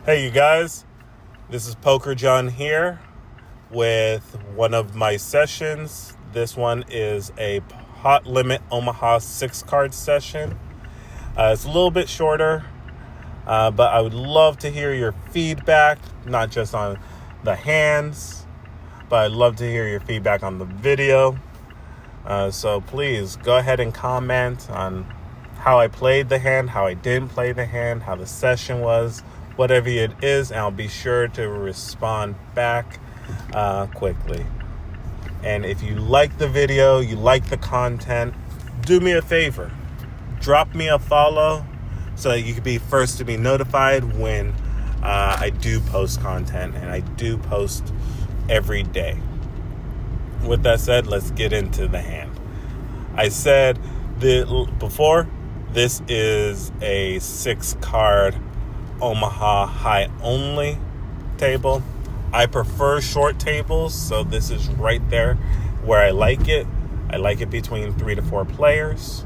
Hey, you guys, this is Poker John here with one of my sessions. This one is a Hot Limit Omaha 6-card session. It's a little bit shorter, but I would love to hear your feedback, not just on the hands, but I'd love to hear your feedback on the video. So please go ahead and comment on how I played the hand, how I didn't play the hand, how the session was, whatever it is, and I'll be sure to respond back quickly. And if you like the video, you like the content, do me a favor. Drop me a follow so that you can be first to be notified when I do post content, and I do post every day. With that said, let's get into the hand. I said before, this is a 6-card Omaha high only table. I prefer short tables, so this is right there where I like it. I like it between 3 to 4 players.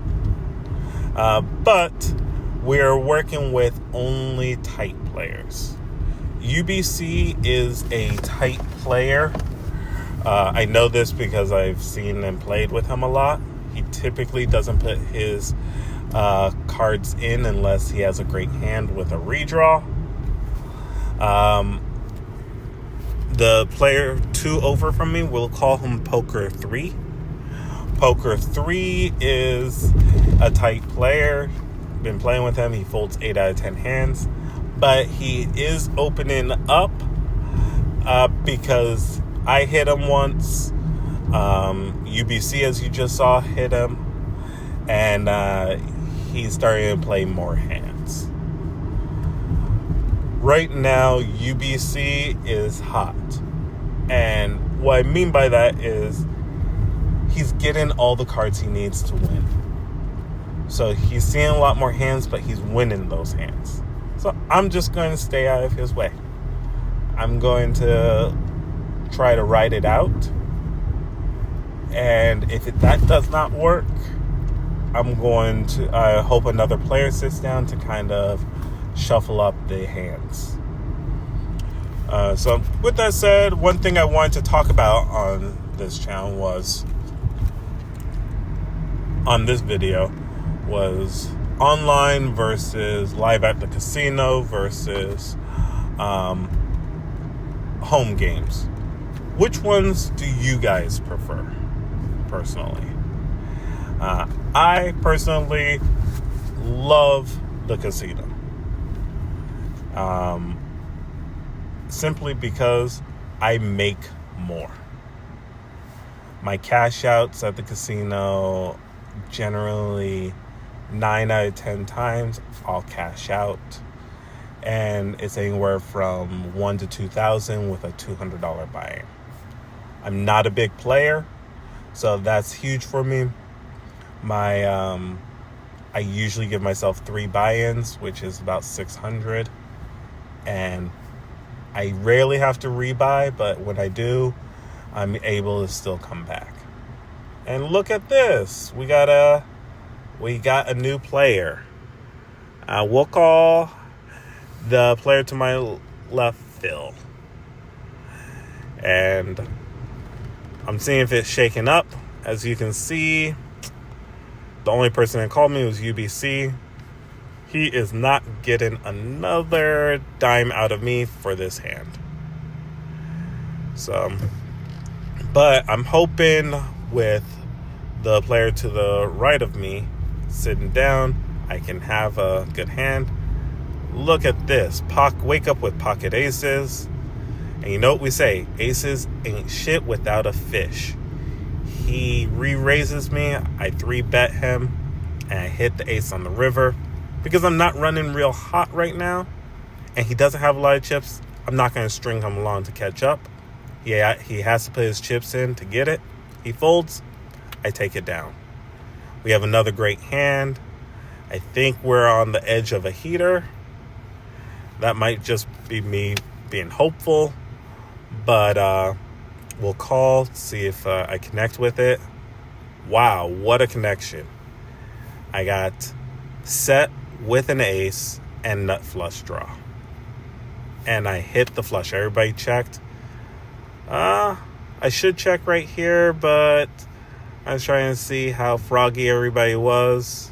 But we're working with only tight players. UBC is a tight player. I know this because I've seen and played with him a lot. He typically doesn't put his cards in unless he has a great hand with a redraw. The player 2 over from me, we'll call him Poker 3. Poker 3 is a tight player. Been playing with him. He folds 8 out of 10 hands. But he is opening up because I hit him once. UBC, as you just saw, hit him. And he's starting to play more hands. Right now, UBC is hot. And what I mean by that is he's getting all the cards he needs to win. So he's seeing a lot more hands, but he's winning those hands. So I'm just going to stay out of his way. I'm going to try to ride it out. And if that does not work, I'm going to hope another player sits down to kind of shuffle up the hands. So with that said, one thing I wanted to talk about on this channel on this video was online versus live at the casino versus home games. Which ones do you guys prefer, personally? I personally love the casino. Simply because I make more. My cash outs at the casino, generally 9 out of 10 times, I'll cash out. And it's anywhere from $1,000 to $2,000 with a $200 buy-in. I'm not a big player, so that's huge for me. I usually give myself 3 buy-ins, which is about $600, and I rarely have to rebuy, but when I do, I'm able to still come back. And look at this, we got a new player. We'll call the player to my left Phil, and I'm seeing if it's shaking up. As you can see, the only person that called me was UBC. He is not getting another dime out of me for this hand. So, but I'm hoping with the player to the right of me sitting down, I can have a good hand. Look at this. Wake up with pocket aces. And you know what we say? Aces ain't shit without a fish. He re-raises me, I 3-bet him, and I hit the ace on the river. Because I'm not running real hot right now, and he doesn't have a lot of chips, I'm not going to string him along to catch up. He has to put his chips in to get it. He folds, I take it down. We have another great hand. I think we're on the edge of a heater. That might just be me being hopeful, but we'll call, see if I connect with it. Wow, what a connection. I got set with an ace and nut flush draw. and I hit the flush. Everybody checked. I should check right here, but I was trying to see how froggy everybody was,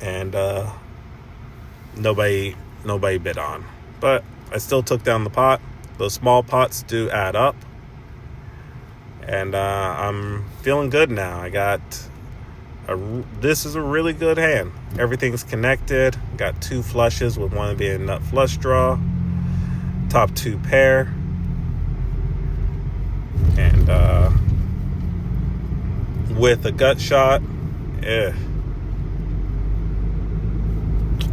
and nobody bid on. But I still took down the pot. Those small pots do add up, and I'm feeling good now. This is a really good hand. Everything's connected. Got 2 flushes, with one being nut flush draw. Top 2 pair. And with a gut shot,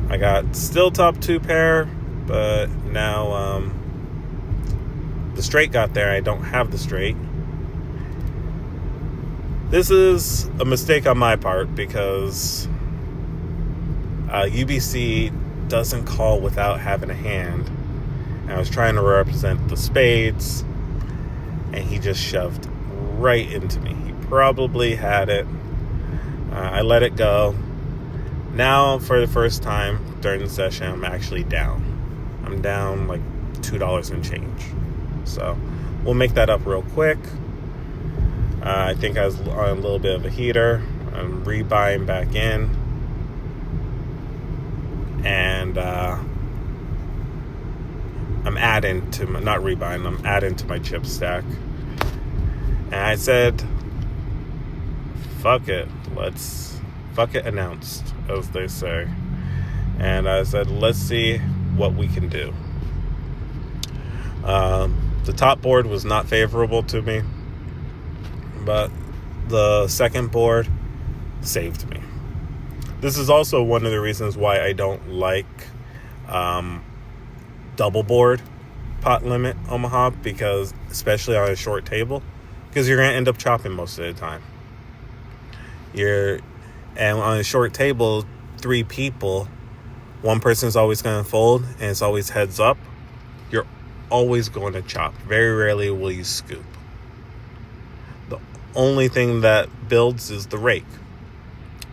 I got still top 2 pair, but now the straight got there. I don't have the straight. This is a mistake on my part because UBC doesn't call without having a hand. And I was trying to represent the spades, and he just shoved right into me. He probably had it. I let it go. Now, for the first time during the session, I'm actually down. I'm down like $2 and change. So we'll make that up real quick. I think I was on a little bit of a heater. I'm rebuying back in. And I'm adding to my, not rebuying, I'm adding to my chip stack. And I said, fuck it announced, as they say. And I said, let's see what we can do. The top board was not favorable to me, but the second board saved me. This is also one of the reasons why I don't like double board pot limit Omaha, because especially on a short table, because you're going to end up chopping most of the time. And on a short table, 3 people, one person's always going to fold, and it's always heads up. You're always going to chop. Very rarely will you scoop. The only thing that builds is the rake.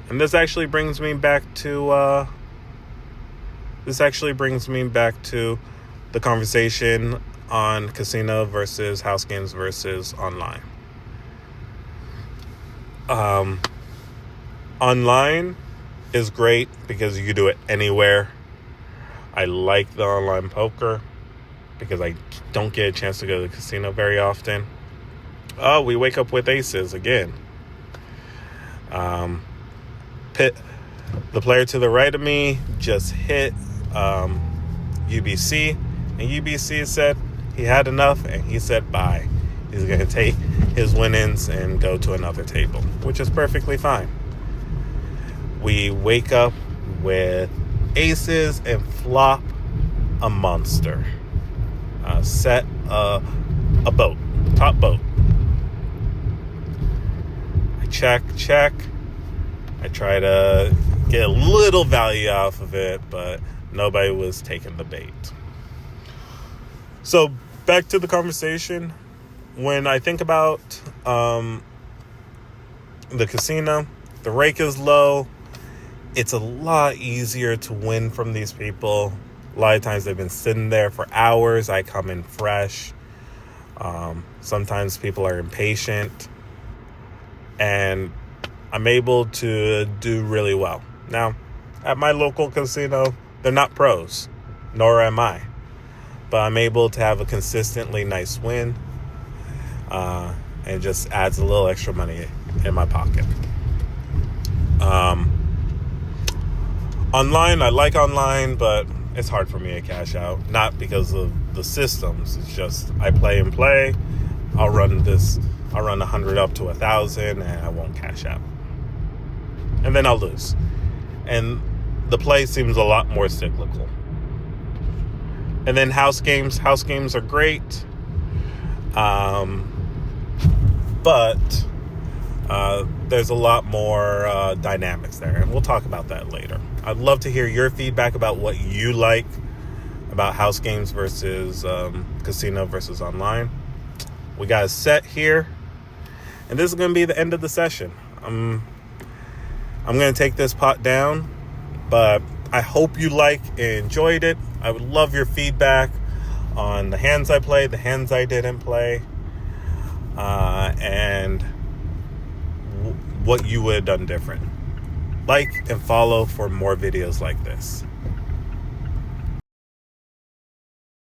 And this actually brings me back to the conversation on casino versus house games versus online. Online is great because you can do it anywhere. I like the online poker because I don't get a chance to go to the casino very often. Oh, we wake up with aces again. The player to the right of me just hit UBC, and UBC said he had enough, and he said bye. He's going to take his winnings and go to another table, which is perfectly fine. We wake up with aces and flop a monster. Set a boat, top boat. I check. I try to get a little value off of it, but nobody was taking the bait. So back to the conversation. When I think about the casino, the rake is low. It's a lot easier to win from these people. A lot of times they've been sitting there for hours. I come in fresh. Sometimes people are impatient. And I'm able to do really well. Now, at my local casino, they're not pros, nor am I. But I'm able to have a consistently nice win. And it just adds a little extra money in my pocket. Online, I like online, but it's hard for me to cash out. Not because of the systems. It's just I play and play. I'll run 100 up to 1,000 and I won't cash out. And then I'll lose. And the play seems a lot more cyclical. And then house games are great. But there's a lot more dynamics there. And we'll talk about that later. I'd love to hear your feedback about what you like about house games versus casino versus online. We got a set here. And this is going to be the end of the session. I'm going to take this pot down. But I hope you like and enjoyed it. I would love your feedback on the hands I played, the hands I didn't play, and what you would have done different. Like and follow for more videos like this.